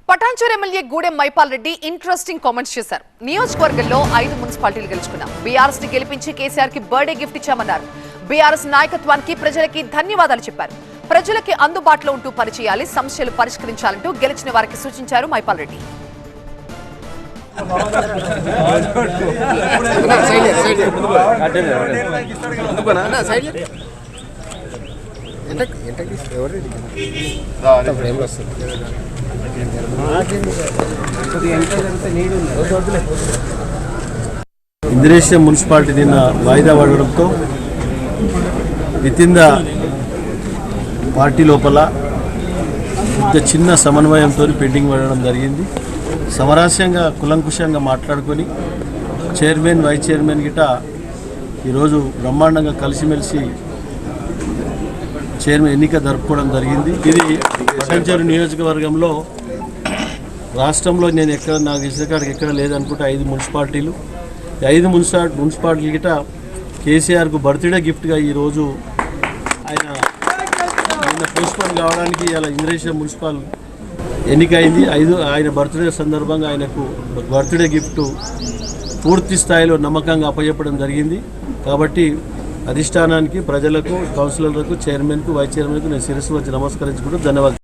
Patancheru MLA Gudem Mypal Reddy interesting comments చేశారు. నియోజకవర్గంలో 5 మున్సిపాలిటీలు గెలుచుకున్నాం. బీఆర్ఎస్ ని గెలిపించి కేసీఆర్ కి బర్త్డే గిఫ్ట్ ఇచ్చామన్నారు. బీఆర్ఎస్ నాయకత్వానికి ప్రజలకి ధన్యవాదాలు చెప్పారు. ప్రజలకి అందుబాటులో ఉంటూ పనిచేయాలి, సమస్యలు పరిష్కరించాలంటూ గెలిచిన వారికి సూచించారు మైపాల్ రెడ్డి. ఇంద్రేశ్వరం మున్సిపాలిటీ నిన్న వాయిదా పడడంతో వితిన్ ద పార్టీ లోపల ఇంత చిన్న సమన్వయంతో పెండింగ్ పడడం జరిగింది. సమరస్యంగా కులంకుశంగా మాట్లాడుకొని చైర్మన్ వైస్ చైర్మన్ గిట ఈరోజు బ్రహ్మాండంగా కలిసిమెలిసి చైర్మన్ ఎన్నిక జరుపుకోవడం జరిగింది. ఇది పటాన్చెరు నియోజకవర్గంలో రాష్ట్రంలో నేను ఎక్కడ నాకు ఇసుకాడికి ఎక్కడ లేదనుకుంటే 5 మున్సిపాలిటీలు. 5 మున్సిపాలిటీలు గిట కేసీఆర్కు బర్త్డే గిఫ్ట్గా ఈరోజు ఆయన పోస్ట్పోన్ కావడానికి ఇలా ఇంద్రేశ్వరం మున్సిపల్ ఎన్నికైంది. ఆయన బర్త్డే సందర్భంగా ఆయనకు బర్త్డే గిఫ్ట్ పూర్తి స్థాయిలో నమ్మకంగా అప్పచెప్పడం జరిగింది. కాబట్టి అధిష్టానానికి, ప్రజలకు, కౌన్సిలర్లకు, చైర్మన్కు, వైస్ చైర్మన్కు నేను శిరస్సు వచ్చి నమస్కరించుకుంటూ ధన్యవాదాలు.